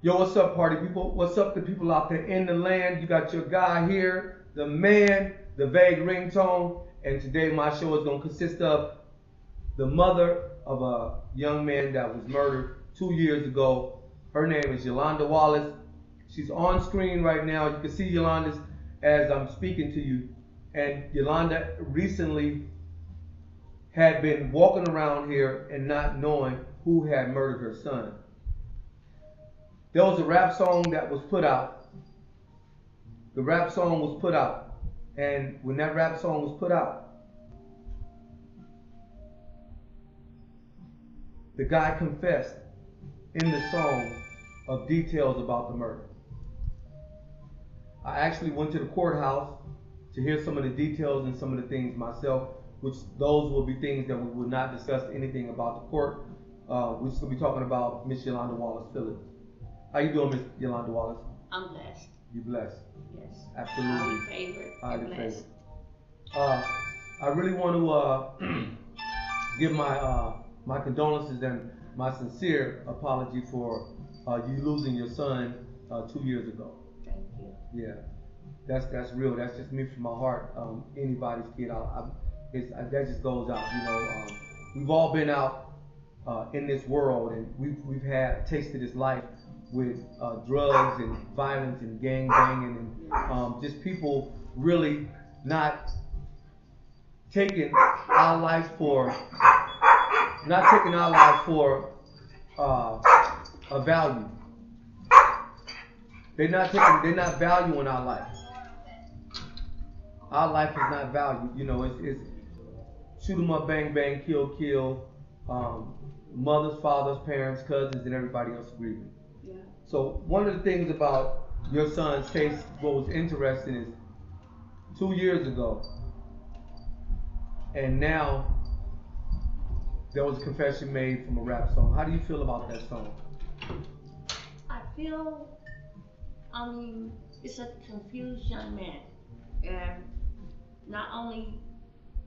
Yo, what's up, party people? What's up, the people out there in the land? You got your guy here, the man, the vague ringtone, and today my show is going to consist of the mother of a young man that was murdered 2 years ago. Her name is Yolanda Wallace. She's on screen right now. You can see Yolanda as I'm speaking to you. And Yolanda recently had been walking around here and not knowing who had murdered her son. There was a rap song that was put out. The rap song was put out. And when that rap song was put out, the guy confessed in the song of details about the murder. I actually went to the courthouse to hear some of the details and some of the things myself, which those will be things that we would not discuss anything about the court. We're just going to be talking about Miss Yolanda Wallace Phillips. How you doing, Miss Yolanda Wallace? I'm blessed. You blessed? Yes. Absolutely. Highly favored. Highly And blessed. favored. I really want to give my condolences and my sincere apology for you losing your son 2 years ago. Thank you. Yeah, that's real. That's just me from my heart. Anybody's kid, that just goes out. We've all been out in this world, and we've had tasted this life with drugs and violence and gang banging and just people really not taking our lives for not taking our lives for a value. They're not valuing our life. Our life is not valued. It's shoot 'em up, bang bang, kill kill. Mothers, fathers, parents, cousins, and everybody else grieving. Yeah. So one of the things about your son's case, what was interesting is 2 years ago, and now there was a confession made from a rap song. How do you feel about that song? I feel, it's a confused young man. And not only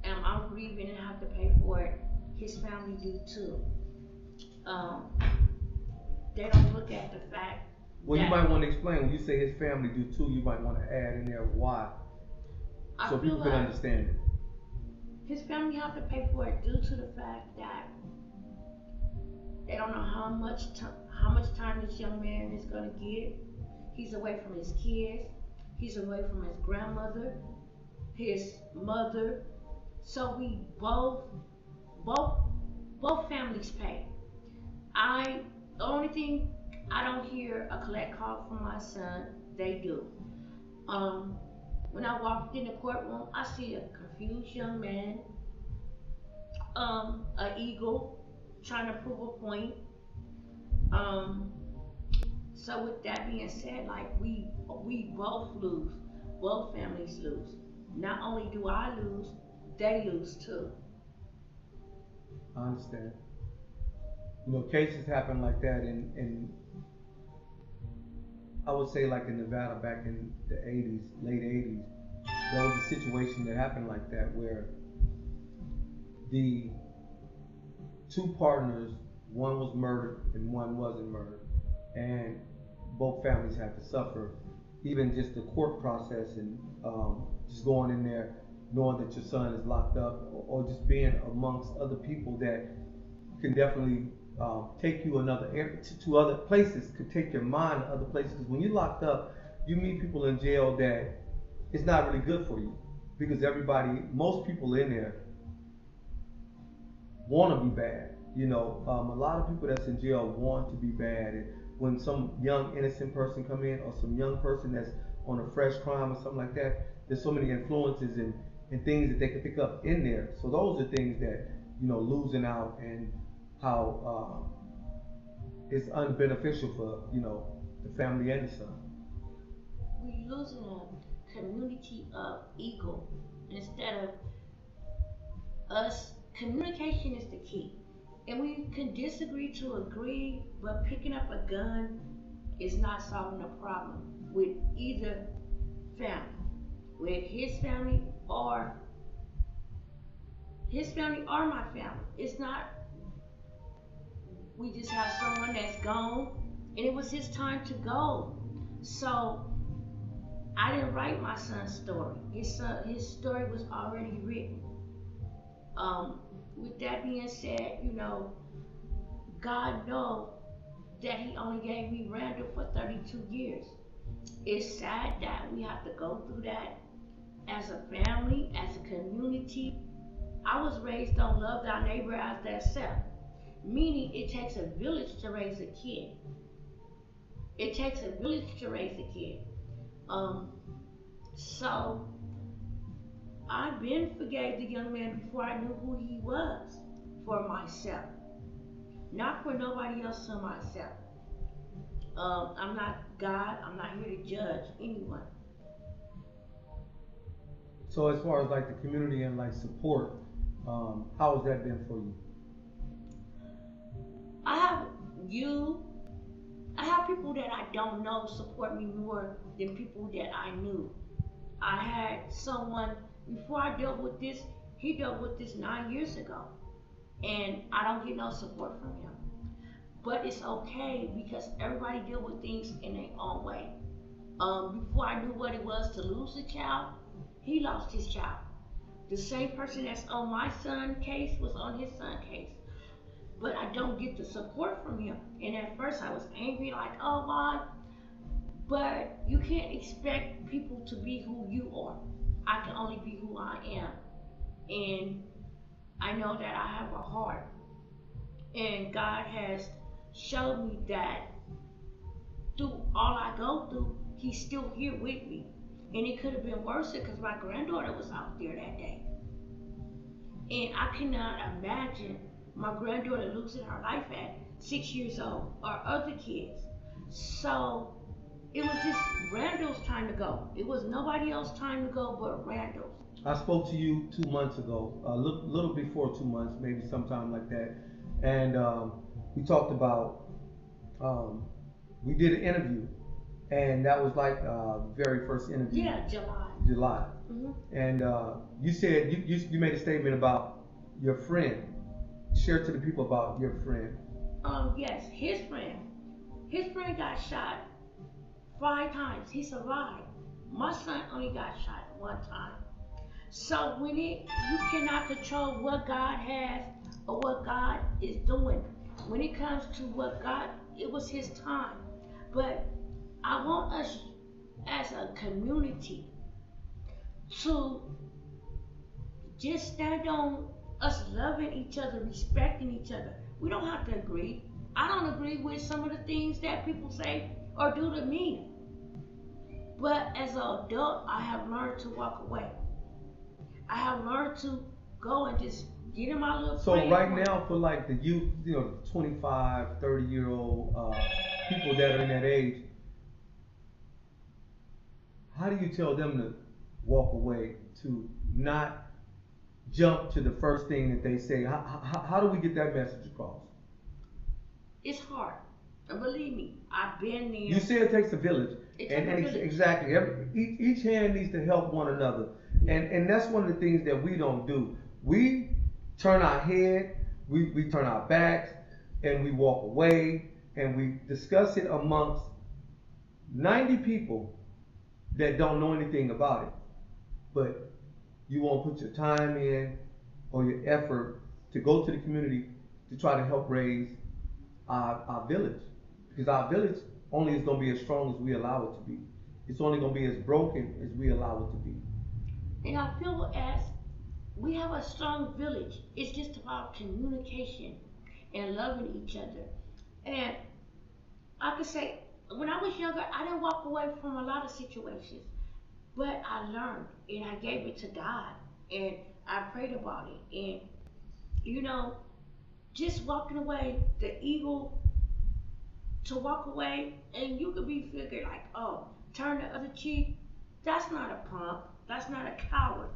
am I grieving and have to pay for it, his family do too. They don't look at the fact Well, you that might want to explain. When you say his family do too, you might want to add in there why, I so feel people can like understand it. his family have to pay for it due to the fact that they don't know how much time this young man is gonna get. He's away from his kids. He's away from his grandmother, his mother. So we both both families pay. The only thing I don't hear a collect call from my son. They do. Um, when I walked in the courtroom, I see a confused young man, an eagle, trying to prove a point. Um, so with that being said, like we both lose, both families lose. Not only do I lose, they lose too. I understand. Cases happen like that in I would say like in Nevada back in the 80s, late 80s. There was a situation that happened like that where the two partners, one was murdered and one wasn't murdered, and both families had to suffer. Even just the court process and just going in there, knowing that your son is locked up, or just being amongst other people that can definitely take you another to other places, could take your mind to other places. Because when you're locked up, you meet people in jail that it's not really good for you, because most people in there want to be bad. A lot of people that's in jail want to be bad, and when some young innocent person come in, or some young person that's on a fresh crime or something like that, there's so many influences and things that they can pick up in there. So those are things that losing out and how it's unbeneficial for the family and the son. We losing a community of equal instead of us. Communication is the key, and we can disagree to agree, but picking up a gun is not solving a problem with either family, with his family or my family. It's not. We just have someone that's gone and it was his time to go. So I didn't write my son's story. His story was already written. With that being said, God knows that He only gave me Randall for 32 years. It's sad that we have to go through that as a family, as a community. I was raised on love thy neighbor as thyself, meaning it takes a village to raise a kid. It takes a village to raise a kid. So I've been forgave the young man before I knew who he was for myself, not for nobody else, for myself. I'm not God. I'm not here to judge anyone. So as far as like the community and like support, how has that been for you? I have you. I have people that I don't know support me more than people that I knew. I had someone before I dealt with this. He dealt with this 9 years ago, and I don't get no support from him. But it's okay because everybody deal with things in their own way. Before I knew what it was to lose a child, he lost his child. The same person that's on my son case was on his son case. But I don't get the support from him. And at first I was angry, like, oh, why? But you can't expect people to be who you are. I can only be who I am. And I know that I have a heart. And God has showed me that through all I go through, He's still here with me. And it could have been worse because my granddaughter was out there that day. And I cannot imagine my granddaughter losing her life at 6 years old or other kids. So it was just Randall's time to go. It was nobody else's time to go but Randall's. I spoke to you 2 months ago, a little before 2 months, maybe sometime like that, and we talked about. We did an interview, and that was like very first interview. Yeah, July. July. And you said you made a statement about your friend. Share to the people about your friend. Yes, his friend. His friend got shot 5 times. He survived. My son only got shot 1 time. So you cannot control what God has or what God is doing. When it comes to what God, it was His time. But I want us as a community to just stand on us loving each other, respecting each other. We don't have to agree. I don't agree with some of the things that people say or do to me. But as an adult, I have learned to walk away. I have learned to go and just get in my little So frame. right now for like the youth, 25, 30-year-old people that are in that age, how do you tell them to walk away, to not jump to the first thing that they say? How do we get that message across? It's hard. And believe me, I've been there. You say it takes a village. It takes a village. Exactly. Each hand needs to help one another. And that's one of the things that we don't do. We turn our head, we turn our backs, and we walk away, and we discuss it amongst 90 people that don't know anything about it. But you won't put your time in or your effort to go to the community to try to help raise our village. Because our village only is going to be as strong as we allow it to be. It's only going to be as broken as we allow it to be. And I feel as we have a strong village. It's just about communication and loving each other. And I could say, when I was younger, I didn't walk away from a lot of situations. But I learned and I gave it to God and I prayed about it. And, just walking away, the eagle to walk away, and you could be figured like, oh, turn the other cheek. That's not a punk. That's not a coward.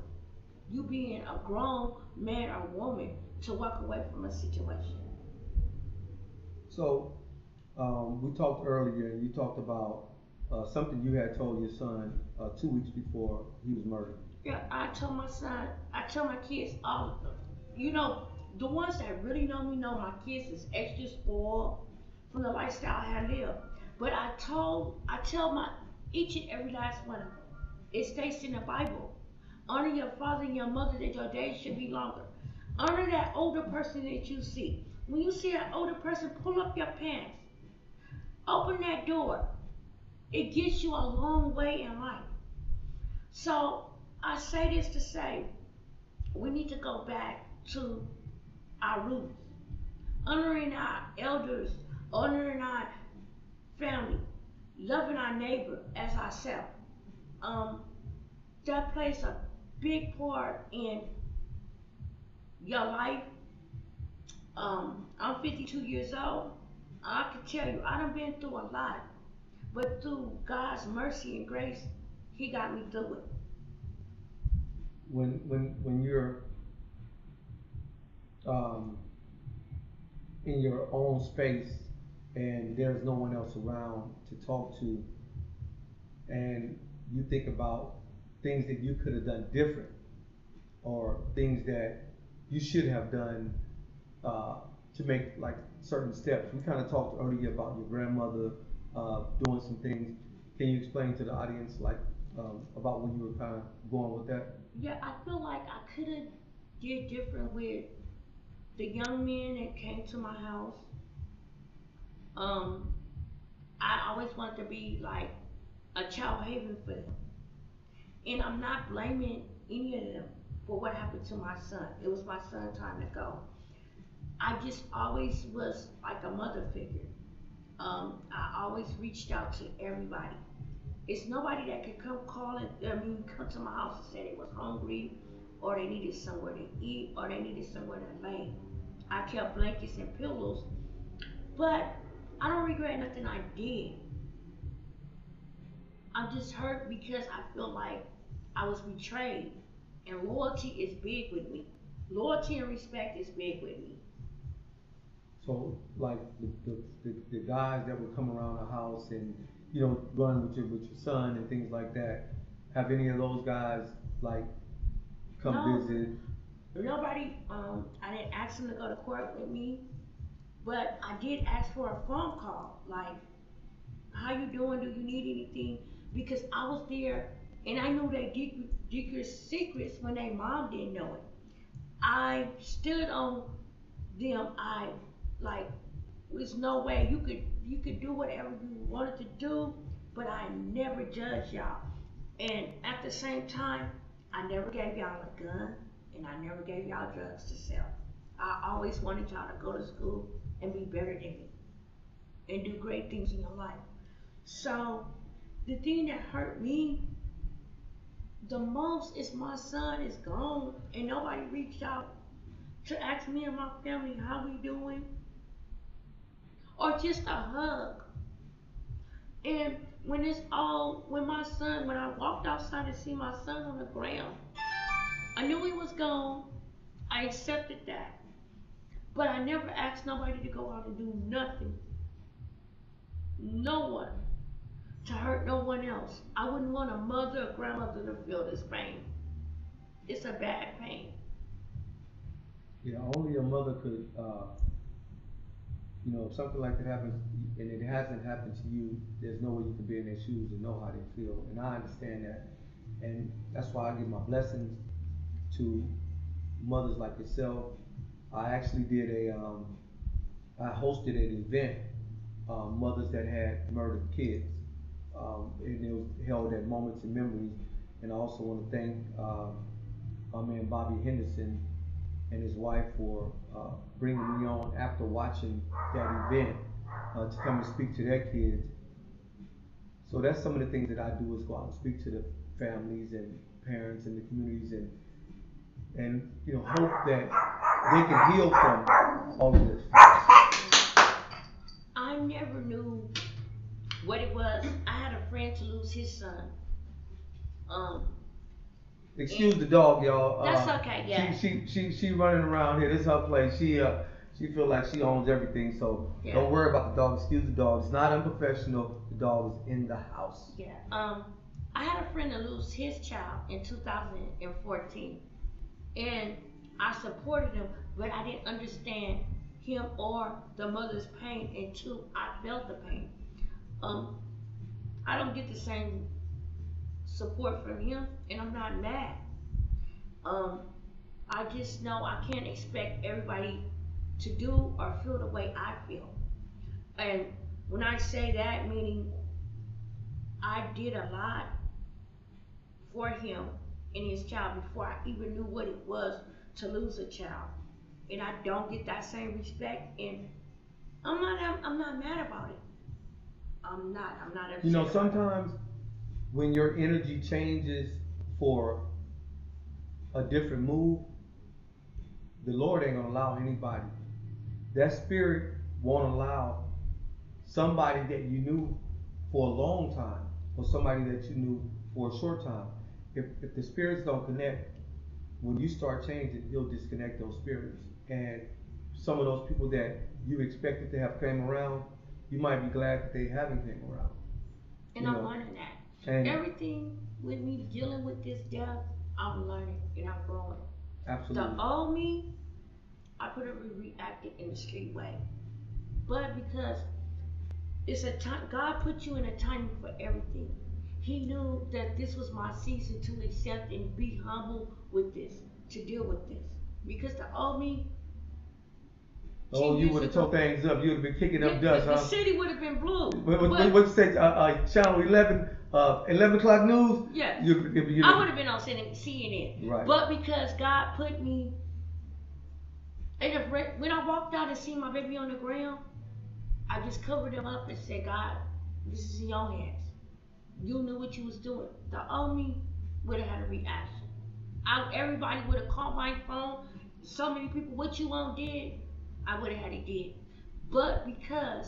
You being a grown man or woman to walk away from a situation. So, we talked earlier, and you talked about something you had told your son 2 weeks before he was murdered. Yeah, I tell my kids all of them. The ones that really know me know my kids is extra spoiled from the lifestyle I have lived. But I tell my each and every last one of them. It states in the Bible, honor your father and your mother that your days should be longer. Honor that older person that you see. When you see an older person, pull up your pants, open that door. It gets you a long way in life. So I say this to say we need to go back to our roots, honoring our elders, honoring our family, loving our neighbor as ourselves. Um, that plays a big part in your life. I'm 52 years old. I can tell you, I done been through a lot, but through God's mercy and grace, He got me through it. When you're um, in your own space and there's no one else around to talk to, and you think about things that you could have done different or things that you should have done uh, to make like certain steps. We kind of talked earlier about your grandmother doing some things. Can you explain to the audience like about when you were kind of going with that? Yeah, I feel like I could have did different with the young men that came to my house. Um, I always wanted to be like a child haven for them. And I'm not blaming any of them for what happened to my son. It was my son's time to go. I just always was like a mother figure. I always reached out to everybody. It's nobody that could come calling, come to my house and say they was hungry or they needed somewhere to eat or they needed somewhere to lay. I kept blankets and pillows, but I don't regret nothing I did. I'm just hurt because I feel like I was betrayed. And loyalty is big with me. Loyalty and respect is big with me. So like the guys that would come around the house and run with your son and things like that. Have any of those guys like come No, visit? nobody, I didn't ask them to go to court with me, but I did ask for a phone call. Like, how you doing? Do you need anything? Because I was there and I knew their deepest secrets when their mom didn't know it. I stood on them. I like there's no way you could do whatever you wanted to do, but I never judged y'all. And at the same time, I never gave y'all a gun and I never gave y'all drugs to sell. I always wanted y'all to go to school and be better than me and do great things in your life. So the thing that hurt me the most is my son is gone and nobody reached out to ask me and my family how we doing or just a hug. And when I walked outside and see my son on the ground, I knew he was gone. I accepted that. But I never asked nobody to go out and do nothing. No one. To hurt no one else. I wouldn't want a mother or grandmother to feel this pain. It's a bad pain. Yeah, only a mother could. If something like that happens and it hasn't happened to you, there's no way you can be in their shoes and know how they feel. And I understand that. And that's why I give my blessings to mothers like yourself. I actually I hosted an event, mothers that had murdered kids. And it was held at Moments and Memories. And I also want to thank my man Bobby Henderson and his wife for bringing me on after watching that event to come and speak to their kids. So that's some of the things that I do is go out and speak to the families and parents and the communities and hope that they can heal from all of this. I never knew what it was. I had a friend to lose his son. Um, Excuse the dog, y'all. that's okay, yeah. She running around here. This is her place. She feel like she owns everything. So Yeah. don't worry about the dog. Excuse the dog. It's not unprofessional. The dog is in the house. Yeah. I had a friend to lose his child in 2014, and I supported him, but I didn't understand him or the mother's pain until I felt the pain. Um, I don't get the same support from him, and I'm not mad. Um, I just know I can't expect everybody to do or feel the way I feel. And when I say that, meaning I did a lot for him and his child before I even knew what it was to lose a child. And I don't get that same respect, and I'm not mad about it. I'm not You know, upset about it. sometimes when your energy changes for a different move, the Lord ain't gonna allow anybody. That spirit won't allow somebody that you knew for a long time or somebody that you knew for a short time. If the spirits don't connect, when you start changing, he'll disconnect those spirits. And some of those people that you expected to have came around, you might be glad that they haven't came around. And You I'm know, learning that. and Everything with me dealing with this death, I'm learning and I'm growing. The absolutely. old me, I could have reacted in the street way. But because it's a time, God put you in a timing for everything. He knew that this was my season to accept and be humble with this, to deal with this. Because the old me, Oh, 10 you years would have ago, tore things up. You would have been kicking yeah, up dust, the huh? city would have been blue. What you say? Channel 11, 11 o'clock news. Yes, You I would have been on CNN. right. But because God put me, when I walked out and seen my baby on the ground, I just covered him up and said, God, this is in your hands. You knew what you was doing. The old me would have had a reaction. Everybody would have called my phone. So many people, what you on did, I would have had it did. But because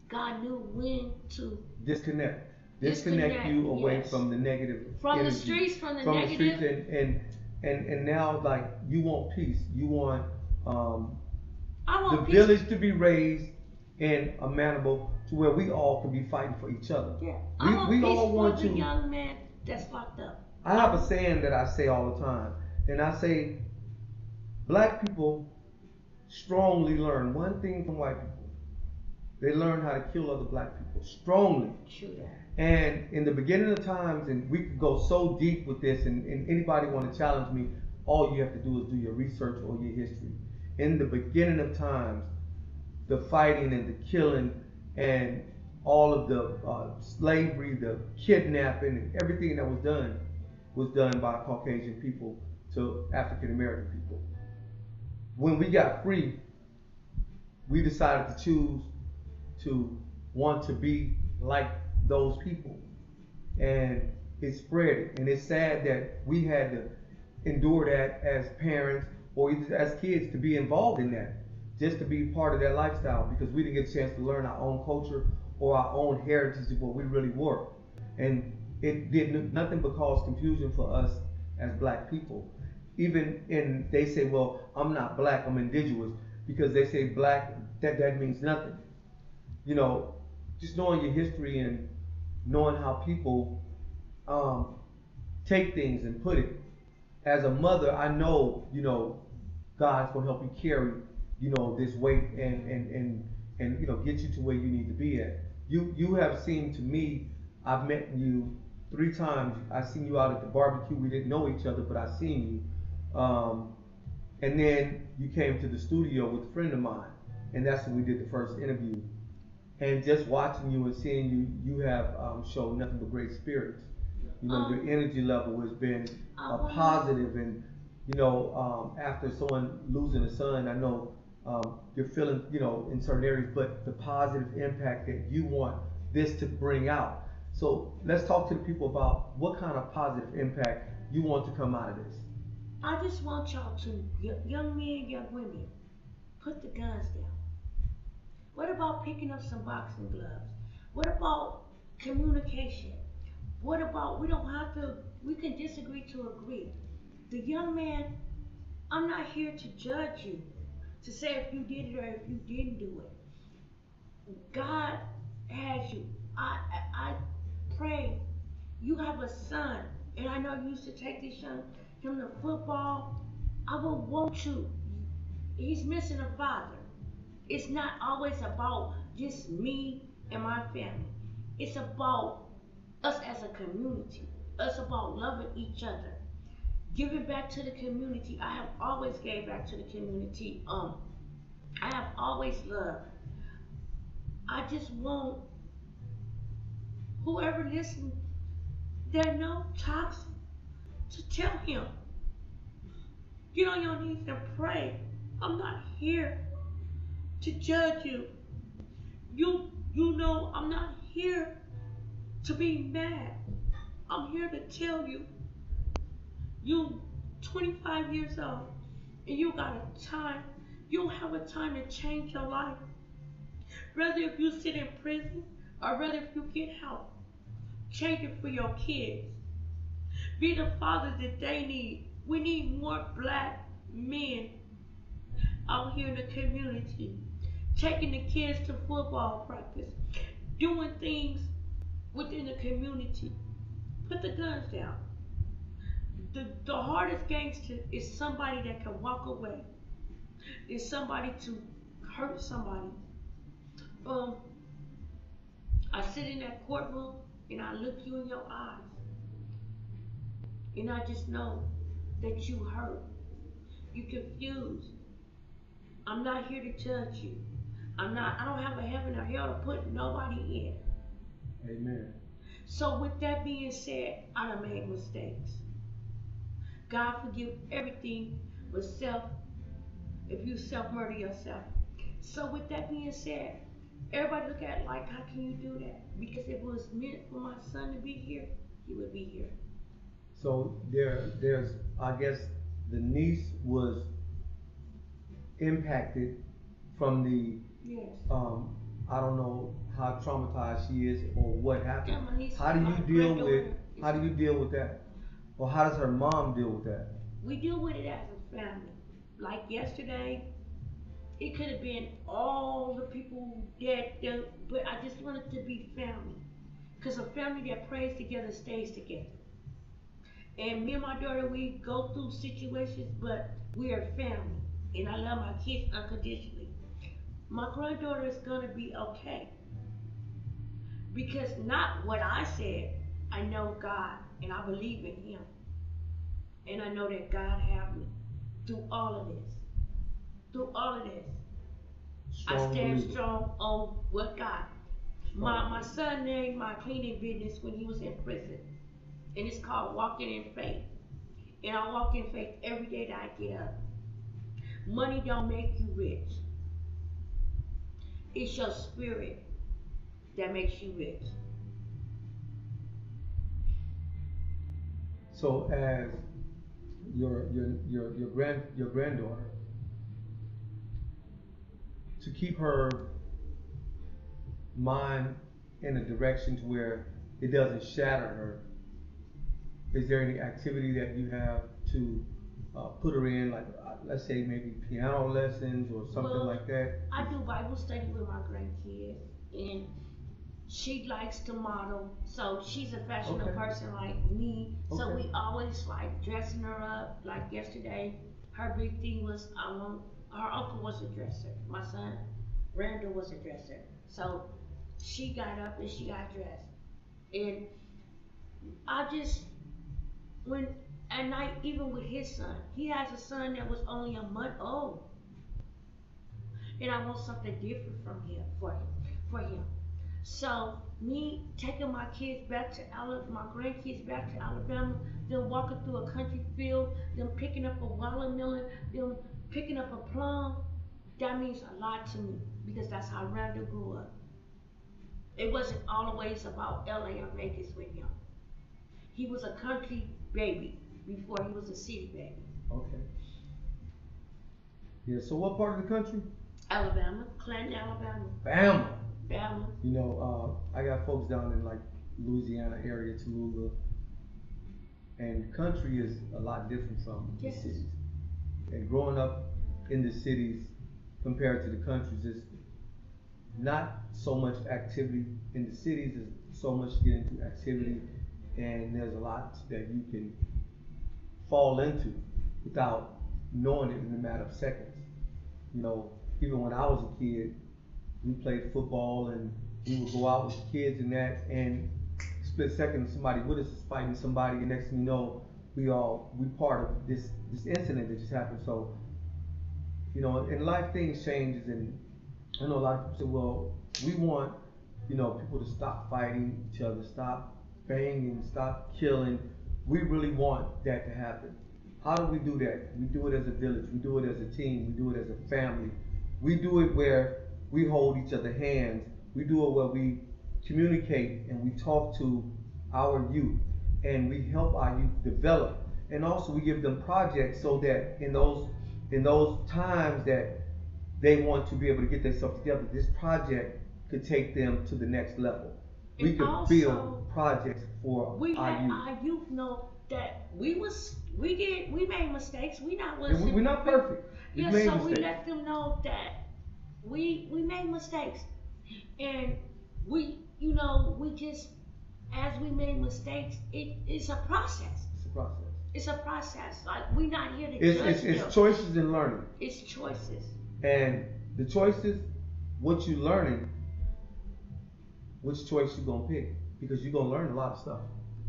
God knew when to Disconnect. Disconnect disconnect, you away yes, from the negative from the energy, streets, from the from the streets, negative. and now like you want peace. You want um, I the want peace. village to be raised and amenable to where we all can be fighting for each other. Yeah, I want We peace all for want the to. young man that's locked up. I have a saying that I say all the time, and I say black people strongly learn one thing from white people. They learn how to kill other black people strongly. True that. And in the beginning of times, and we could go so deep with this, and anybody want to challenge me, all you have to do is do your research or your history. In the beginning of times, the fighting and the killing and all of the slavery, the kidnapping, and everything that was done by Caucasian people to African American people. When we got free, we decided to choose to want to be like those people, and it spread. And it's sad that we had to endure that as parents or even as kids to be involved in that, just to be part of that lifestyle because we didn't get a chance to learn our own culture or our own heritage of what we really were. And it did nothing but cause confusion for us as black people. Even in they say, well, I'm not black, I'm indigenous, because they say black, that means nothing. You know, just knowing your history and knowing how people um, take things and put it. As a mother, I know, God's gonna help you carry, this weight and get you to where you need to be at. You have seemed to me, I've met you 3 times. I seen you out at the barbecue. We didn't know each other, but I seen you. And then you came to the studio with a friend of mine, and that's when we did the first interview. And just watching you and seeing you, you have shown nothing but great spirits. Your energy level has been positive, and after someone losing a son, I know you're feeling, in certain areas, but the positive impact that you want this to bring out. So let's talk to the people about what kind of positive impact you want to come out of this. I just want y'all to, young men, young women, put the guns down. What about picking up some boxing gloves? What about communication? What about, we don't have to, we can disagree to agree. The young man, I'm not here to judge you, to say if you did it or if you didn't do it. God has you. I pray you have a son, and I know you used to take this him to football. I will want you. He's missing a father. It's not always about just me and my family. It's about us as a community. Us about loving each other. Giving back to the community. I have always gave back to the community. I have always loved. I just want whoever listens that know toxic to tell him. Get on your knees and pray. I'm not here to judge you. You know I'm not here to be mad. I'm here to tell you, you 25 years old and you got a time, you have a time to change your life. Whether if you sit in prison or whether if you get help, change it for your kids. Be the fathers that they need. We need more black men out here in the community, taking the kids to football practice, doing things within the community. Put the guns down. The hardest gangster is somebody that can walk away. Is somebody to hurt somebody. Um, I sit in that courtroom and I look you in your eyes, and I just know that you hurt, you confused. I'm not here to judge you. I don't have a heaven or hell to put nobody in. Amen. So with that being said, I done made mistakes. God forgive everything but if you self-murder yourself. So with that being said, everybody look at it like, how can you do that? Because if it was meant for my son to be here, he would be here. So there's, I guess, the niece was impacted from the, yes. I don't know how traumatized she is or what happened. Yeah, how do you deal with that? Or how does her mom deal with that? We deal with it as a family. Like yesterday, it could have been all the people dead, but I just wanted to be family. Because a family that prays together stays together. And me and my daughter, we go through situations, but we are family. And I love my kids unconditionally. My granddaughter is going to be okay. Because not what I said, I know God and I believe in Him. And I know that God have me through all of this. Through all of this. I stand strong on what God. My son named my cleaning business when he was in prison. And it's called Walking in Faith. And I walk in faith every day that I get up. Money don't make you rich. It's your spirit that makes you rich. So as your granddaughter, to keep her mind in a direction to where it doesn't shatter her, is there any activity that you have to put her in, like let's say maybe piano lessons or something like that? I do Bible study with my grandkids, and she likes to model, so she's a fashionable person like me. So we always like dressing her up. Like yesterday, her big thing was her uncle was a dresser. My son Randall was a dresser. So she got up and she got dressed. And I just when at night, even with his son, he has a son that was only a month old. And I want something different from him for him. So me taking my kids back to my grandkids back to Alabama, them walking through a country field, them picking up a watermelon, them picking up a plum, that means a lot to me because that's how Randall grew up. It wasn't always about LA or Vegas with him. He was a country baby before he was a city baby. Okay. Yeah, so what part of the country? Alabama, Clinton, Alabama. Bama. Bama. You know, I got folks down in like Louisiana area, Tallulah, and country is a lot different from the cities. And growing up in the cities compared to the countries, is not so much activity in the cities. There's so much to get into activity, and there's a lot that you can fall into without knowing it in a matter of seconds. You know, even when I was a kid, we played football and We would go out with the kids and that, and split second somebody with us is fighting somebody, and next thing you know, we part of this incident that just happened. So in life things changes, and I know a lot of people say, well, we want people to stop fighting each other, stop banging, stop killing. We really want that to happen. How do we do that? We do it as a village. We do it as a team. We do it as a family. We do it where we hold each other hands. We do it where we communicate and we talk to our youth and we help our youth develop. And also we give them projects so that in those times that they want to be able to get themselves together, this project could take them to the next level. We And could also, build projects for we our let youth. our youth know that we made mistakes. We not And wasn't we're not perfect. We've Yeah, made so we mistakes. let them know that we made mistakes, and we just, as we made mistakes, it's a process. It's a process. It's a process. Like, we're not here to It's, judge it's, them. it's choices and learning. It's choices. And the choices, what you learning, which choice you gonna pick? Because you're gonna learn a lot of stuff.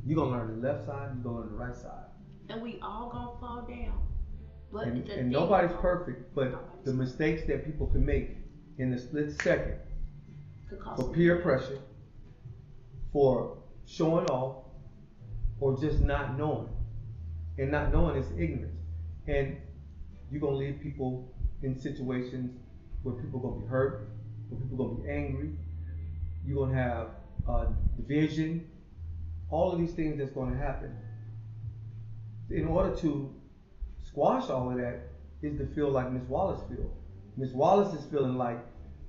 You're gonna learn the left side, you're gonna learn the right side. And we all gonna fall down. But And, the and thing nobody's is, perfect, but nobody's the mistakes that people can make in a split second could cost for them. peer pressure, for showing off, or just not knowing. And not knowing is ignorance. And you're gonna leave people in situations where people are gonna be hurt, where people are gonna be angry. You're gonna have division, all of these things that's gonna happen. In order to squash all of that is to feel like Miss Wallace feels. Miss Wallace is feeling like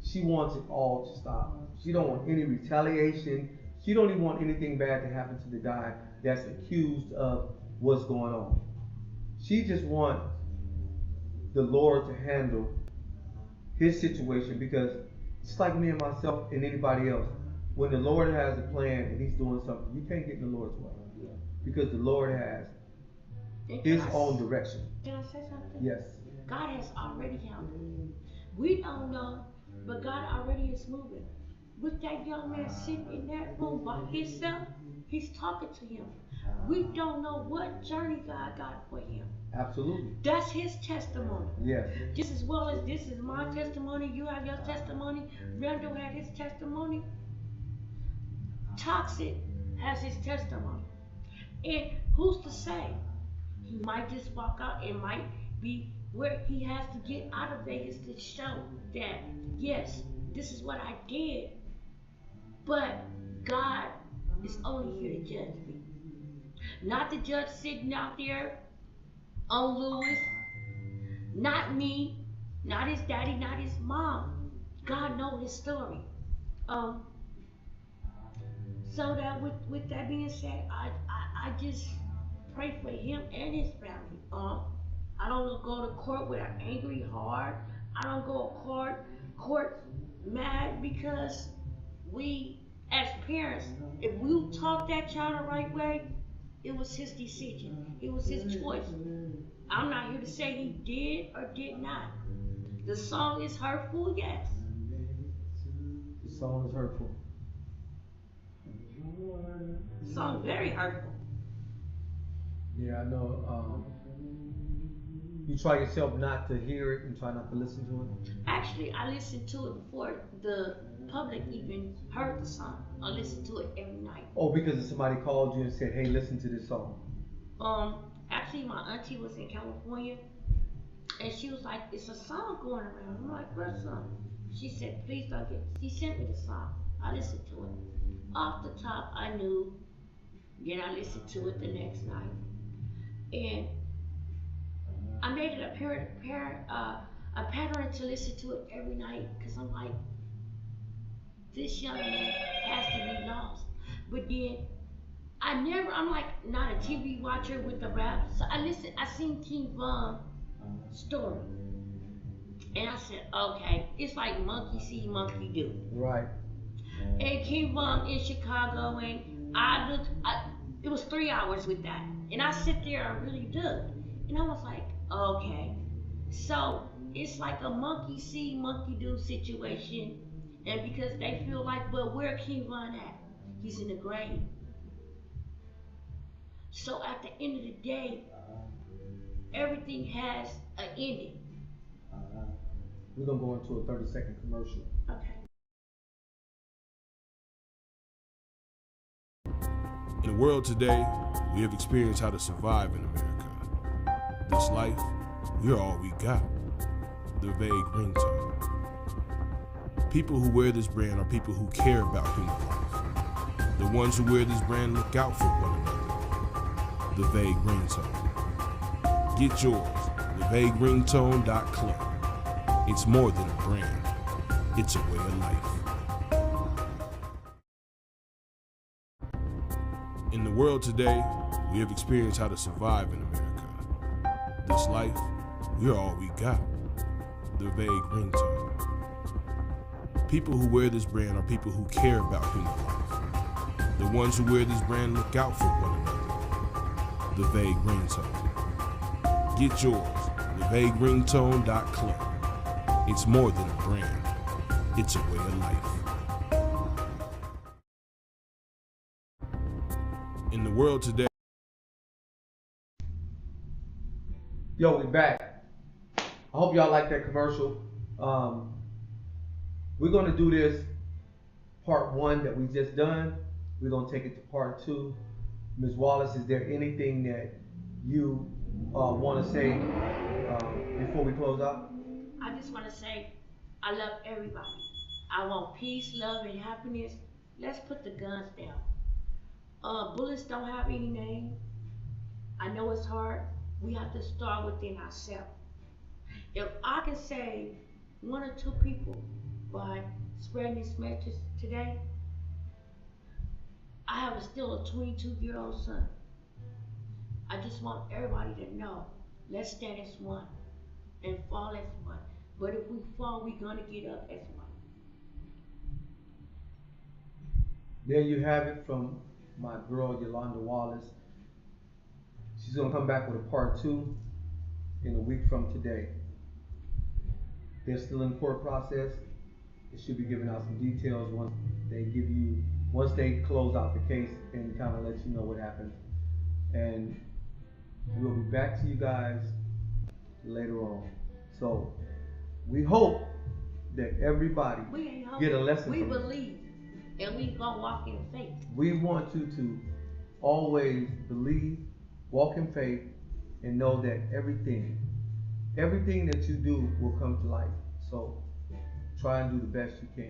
she wants it all to stop. She don't want any retaliation. She don't even want anything bad to happen to the guy that's accused of what's going on. She just wants the Lord to handle his situation, because it's like me and myself and anybody else. When the Lord has a plan and he's doing something, you can't get in the Lord's way. Because the Lord has his own direction. Can I say something? Yes. God has already handled it. We don't know, but God already is moving. With that young man sitting in that room by himself, he's talking to him. We don't know what journey God got for him. Absolutely. That's his testimony. Yes. Just as well as this is my testimony, you have your testimony, Randall had his testimony, Toxic has his testimony. And who's to say? He might just walk out. It might be where he has to get out of Vegas to show that, yes, this is what I did. But God is only here to judge me. Not the judge sitting out there on Lewis. Not me. Not his daddy. Not his mom. God knows his story. So that with that being said, I just pray for him and his family. I don't go to court with an angry heart. I don't go to court mad, because we as parents, if we taught that child the right way, it was his decision. It was his choice. I'm not here to say he did or did not. The song is hurtful, yes. The song is hurtful. The song very hurtful. Yeah, I know. You try yourself not to hear it and try not to listen to it. Actually, I listened to it before the public even heard the song. I listen to it every night. Oh, because somebody called you and said, "Hey, listen to this song." Actually, my auntie was in California, and she was like, "It's a song going around." I'm like, "What song?" She said, "Please don't get." She sent me the song. I listened to it. Off the top, I knew. Then I listened to it the next night, and I made it a pattern to listen to it every night, because I'm like, this young man has to be lost. But then I'm like not a TV watcher with the rap. So I seen King Von story. And I said, okay, it's like monkey see, monkey do. Right. And King Von in Chicago, and it was 3 hours with that. And I sit there and really dug. And I was like, okay. So it's like a monkey see, monkey do situation. And because they feel like, well, where King Von at? He's in the grave. So at the end of the day, everything has an ending. We're gonna go into a 30-second commercial. Okay. In the world today, we have experienced how to survive in America. This life, we're all we got. The vague ringtone. People who wear this brand are people who care about human life. The ones who wear this brand look out for one another. The vague ringtone. Get yours, thevagueringtone.club. It's more than a brand, it's a way of life. In the world today, we have experienced how to survive in America. This life, we're all we got. The vague ringtone. People who wear this brand are people who care about human life. The ones who wear this brand look out for one another. The vague ringtone. Get yours, thevagueringtone.club. It's more than a brand, it's a way of life. In the world today. Yo, we back. I hope y'all like that commercial. We're gonna do this part one that we just done. We're gonna take it to part two. Ms. Wallace, is there anything that you want to say before we close out? I just want to say, I love everybody. I want peace, love, and happiness. Let's put the guns down. Bullets don't have any name. I know it's hard. We have to start within ourselves. If I can save one or two people by spreading this message today, I have still a 22-year-old son. I just want everybody to know, let's stand as one and fall as one. But if we fall, we're gonna get up as one. There you have it from my girl Yolanda Wallace. She's gonna come back with a part two in a week from today. They're still in court process. They should be giving out some details once they close out the case and kind of let you know what happened. And we'll be back to you guys later on. So we hope that everybody get a lesson we from this. believe, and we gonna walk in faith. We want you to always believe, walk in faith, and know that everything that you do will come to life. So try and do the best you can.